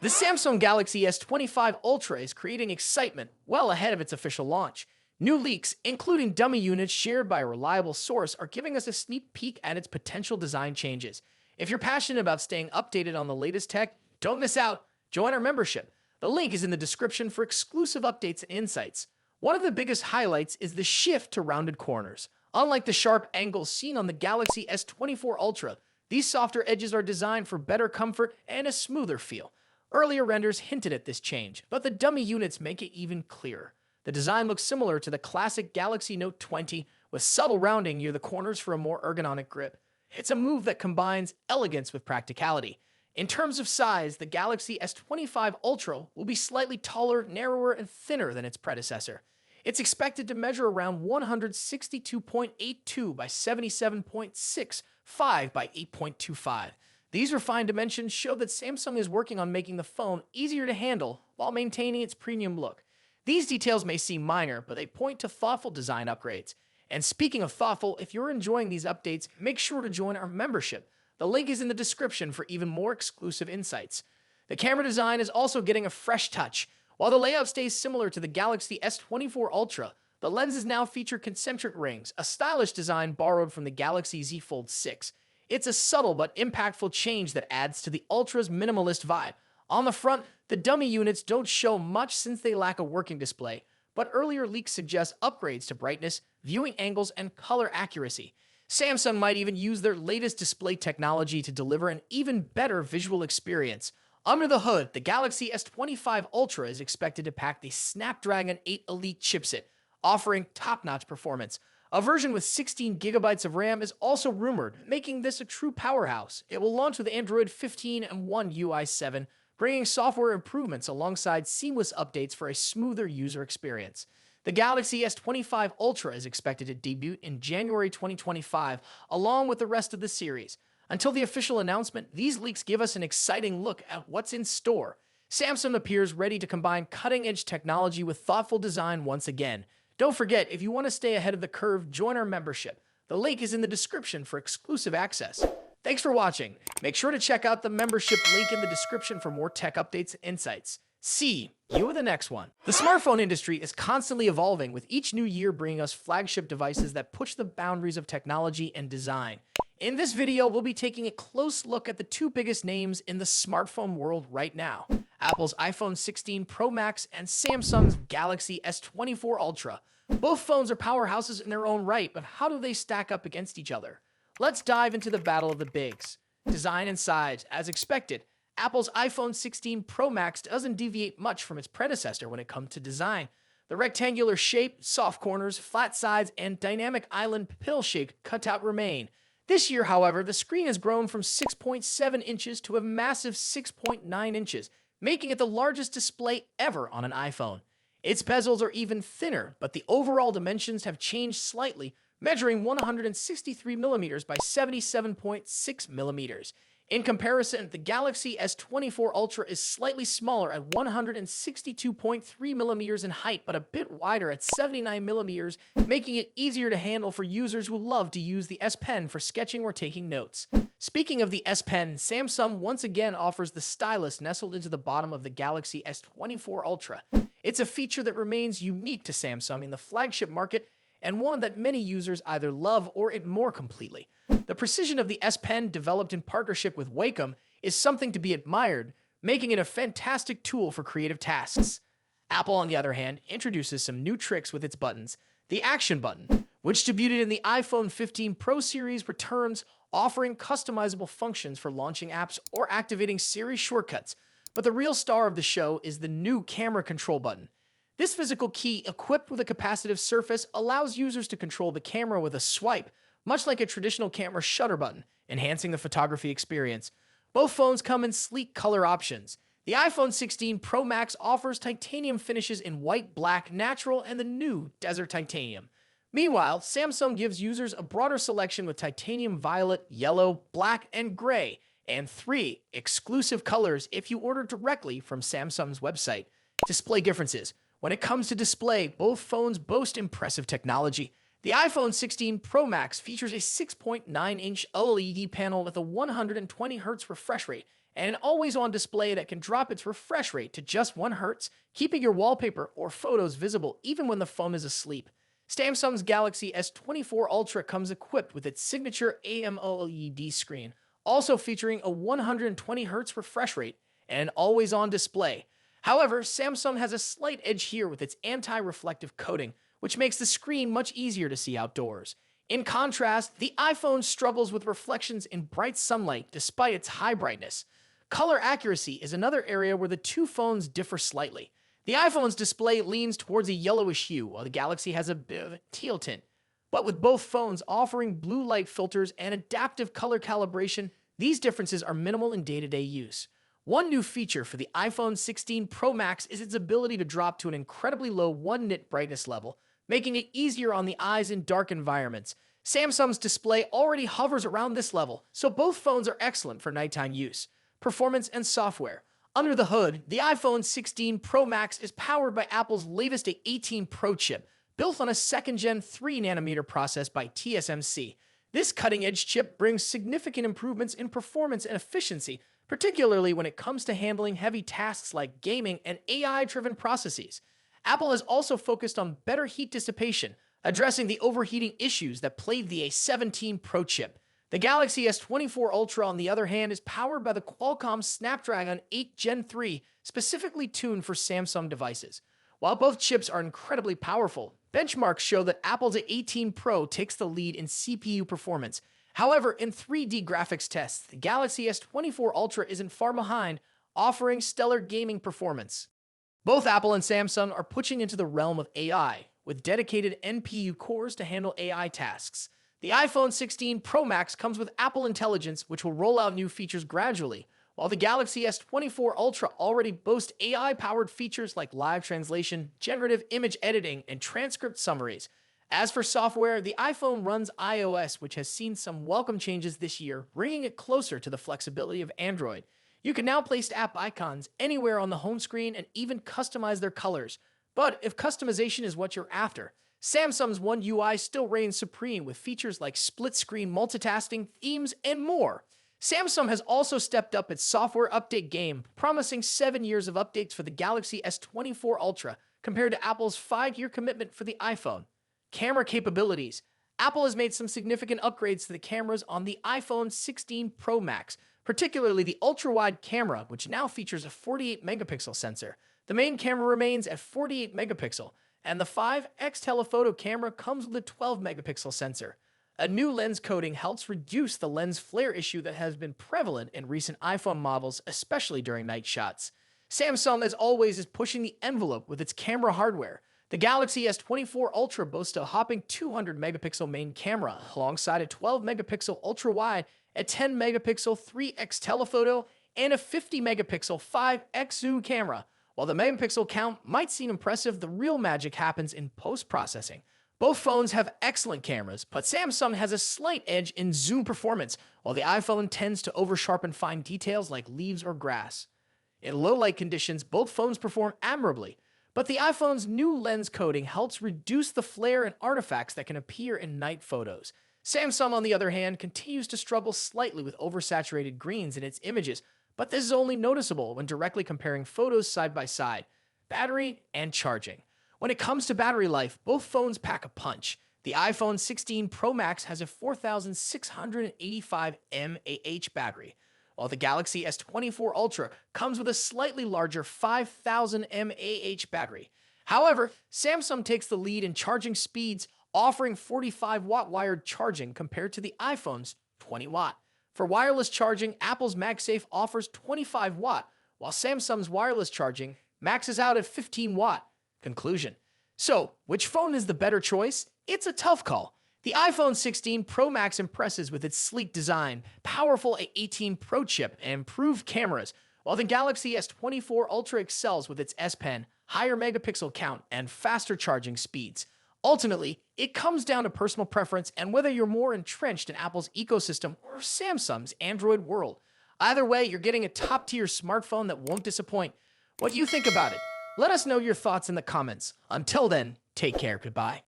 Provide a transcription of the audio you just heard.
The Samsung Galaxy S25 Ultra is creating excitement well ahead of its official launch. New leaks, including dummy units shared by a reliable source, are giving us a sneak peek at its potential design changes. If you're passionate about staying updated on the latest tech, don't miss out. Join our membership. The link is in the description for exclusive updates and insights. One of the biggest highlights is the shift to rounded corners. Unlike the sharp angles seen on the Galaxy S24 Ultra, these softer edges are designed for better comfort and a smoother feel. Earlier renders hinted at this change, but the dummy units make it even clearer. The design looks similar to the classic Galaxy Note 20, with subtle rounding near the corners for a more ergonomic grip. It's a move that combines elegance with practicality. In terms of size, the Galaxy S25 Ultra will be slightly taller, narrower, and thinner than its predecessor. It's expected to measure around 162.82 by 77.65 by 8.25. These refined dimensions show that Samsung is working on making the phone easier to handle while maintaining its premium look. These details may seem minor, but they point to thoughtful design upgrades. And speaking of thoughtful, if you're enjoying these updates, make sure to join our membership. The link is in the description for even more exclusive insights. The camera design is also getting a fresh touch. While the layout stays similar to the Galaxy S24 Ultra, the lenses now feature concentric rings, a stylish design borrowed from the Galaxy Z Fold 6. It's a subtle but impactful change that adds to the Ultra's minimalist vibe. On the front, the dummy units don't show much since they lack a working display, but earlier leaks suggest upgrades to brightness, viewing angles, and color accuracy. Samsung might even use their latest display technology to deliver an even better visual experience. Under the hood, the Galaxy S25 Ultra is expected to pack the Snapdragon 8 Elite chipset, offering top-notch performance. A version with 16 gigabytes of RAM is also rumored, making this a true powerhouse. It will launch with Android 15 and One UI 7, bringing software improvements alongside seamless updates for a smoother user experience. The Galaxy S25 Ultra is expected to debut in January 2025, along with the rest of the series. Until the official announcement, these leaks give us an exciting look at what's in store. Samsung appears ready to combine cutting-edge technology with thoughtful design once again. Don't forget, if you want to stay ahead of the curve, join our membership. The link is in the description for exclusive access. Thanks for watching. Make sure to check out the membership link in the description for more tech updates and insights. See you in the next one. The smartphone industry is constantly evolving, with each new year bringing us flagship devices that push the boundaries of technology and design. In this video, we'll be taking a close look at the two biggest names in the smartphone world right now: Apple's iPhone 16 Pro Max and Samsung's Galaxy S24 Ultra. Both phones are powerhouses in their own right, but how do they stack up against each other? Let's dive into the battle of the bigs. Design and size. As expected, Apple's iPhone 16 Pro Max doesn't deviate much from its predecessor when it comes to design. The rectangular shape, soft corners, flat sides, and dynamic island pill-shaped cutout remain. This year, however, the screen has grown from 6.7 inches to a massive 6.9 inches, making it the largest display ever on an iPhone. Its bezels are even thinner, but the overall dimensions have changed slightly, measuring 163mm by 77.6mm. In comparison, the Galaxy S24 Ultra is slightly smaller at 162.3mm in height, but a bit wider at 79mm, making it easier to handle for users who love to use the S Pen for sketching or taking notes. Speaking of the S Pen, Samsung once again offers the stylus nestled into the bottom of the Galaxy S24 Ultra. It's a feature that remains unique to Samsung in the flagship market, and one that many users either love or ignore completely. The precision of the S Pen, developed in partnership with Wacom, is something to be admired, making it a fantastic tool for creative tasks. Apple, on the other hand, introduces some new tricks with its buttons. The Action button, which debuted in the iPhone 15 Pro series, returns, offering customizable functions for launching apps or activating Siri shortcuts. But the real star of the show is the new Camera Control button. This physical key, equipped with a capacitive surface, allows users to control the camera with a swipe, much like a traditional camera shutter button, enhancing the photography experience. Both phones come in sleek color options. The iPhone 16 Pro Max offers titanium finishes in white, black, natural, and the new Desert Titanium. Meanwhile, Samsung gives users a broader selection with titanium violet, yellow, black, and gray, and 3 exclusive colors if you order directly from Samsung's website. Display differences. When it comes to display, both phones boast impressive technology. The iPhone 16 Pro Max features a 6.9-inch OLED panel with a 120Hz refresh rate and an always-on display that can drop its refresh rate to just 1 Hz, keeping your wallpaper or photos visible even when the phone is asleep. Samsung's Galaxy S24 Ultra comes equipped with its signature AMOLED screen, also featuring a 120 Hz refresh rate and an always-on display. However, Samsung has a slight edge here with its anti-reflective coating, which makes the screen much easier to see outdoors. In contrast, the iPhone struggles with reflections in bright sunlight despite its high brightness. Color accuracy is another area where the two phones differ slightly. The iPhone's display leans towards a yellowish hue, while the Galaxy has a bit of a teal tint. But with both phones offering blue light filters and adaptive color calibration, these differences are minimal in day-to-day use. One new feature for the iPhone 16 Pro Max is its ability to drop to an incredibly low 1 nit brightness level, making it easier on the eyes in dark environments. Samsung's display already hovers around this level, so both phones are excellent for nighttime use. Performance and software. Under the hood, the iPhone 16 Pro Max is powered by Apple's latest A18 Pro chip, built on a second-gen 3nm process by TSMC. This cutting-edge chip brings significant improvements in performance and efficiency, particularly when it comes to handling heavy tasks like gaming and AI-driven processes. Apple has also focused on better heat dissipation, addressing the overheating issues that plagued the A17 Pro chip. The Galaxy S24 Ultra, on the other hand, is powered by the Qualcomm Snapdragon 8 Gen 3, specifically tuned for Samsung devices. While both chips are incredibly powerful, benchmarks show that Apple's A18 Pro takes the lead in CPU performance. However, in 3D graphics tests, the Galaxy S24 Ultra isn't far behind, offering stellar gaming performance. Both Apple and Samsung are pushing into the realm of AI, with dedicated NPU cores to handle AI tasks. The iPhone 16 Pro Max comes with Apple Intelligence, which will roll out new features gradually, while the Galaxy S24 Ultra already boasts AI-powered features like live translation, generative image editing, and transcript summaries. As for software, the iPhone runs iOS, which has seen some welcome changes this year, bringing it closer to the flexibility of Android. You can now place app icons anywhere on the home screen and even customize their colors. But if customization is what you're after, Samsung's One UI still reigns supreme with features like split-screen multitasking, themes, and more. Samsung has also stepped up its software update game, promising 7 years of updates for the Galaxy S24 Ultra, compared to Apple's 5-year commitment for the iPhone. Camera capabilities. Apple has made some significant upgrades to the cameras on the iPhone 16 Pro Max, particularly the ultra-wide camera, which now features a 48-megapixel sensor. The main camera remains at 48 megapixel, and the 5x telephoto camera comes with a 12-megapixel sensor. A new lens coating helps reduce the lens flare issue that has been prevalent in recent iPhone models, especially during night shots. Samsung, as always, is pushing the envelope with its camera hardware. The Galaxy S24 Ultra boasts a hopping 200-megapixel main camera, alongside a 12-megapixel ultra-wide, a 10-megapixel 3x telephoto, and a 50-megapixel 5x zoom camera. While the megapixel count might seem impressive, the real magic happens in post-processing. Both phones have excellent cameras, but Samsung has a slight edge in zoom performance, while the iPhone tends to over-sharpen fine details like leaves or grass. In low-light conditions, both phones perform admirably, but the iPhone's new lens coating helps reduce the flare and artifacts that can appear in night photos. Samsung, on the other hand, continues to struggle slightly with oversaturated greens in its images, but this is only noticeable when directly comparing photos side by side. Battery and charging. When it comes to battery life, both phones pack a punch. The iPhone 16 Pro Max has a 4,685 mAh battery, while the Galaxy S24 Ultra comes with a slightly larger 5,000 mAh battery. However, Samsung takes the lead in charging speeds, offering 45-watt wired charging compared to the iPhone's 20-watt. For wireless charging, Apple's MagSafe offers 25-watt, while Samsung's wireless charging maxes out at 15-watt. Conclusion. So, which phone is the better choice? It's a tough call. The iPhone 16 Pro Max impresses with its sleek design, powerful A18 Pro chip, and improved cameras, while the Galaxy S24 Ultra excels with its S Pen, higher megapixel count, and faster charging speeds. Ultimately, it comes down to personal preference and whether you're more entrenched in Apple's ecosystem or Samsung's Android world. Either way, you're getting a top-tier smartphone that won't disappoint. What do you think about it? Let us know your thoughts in the comments. Until then, take care. Goodbye.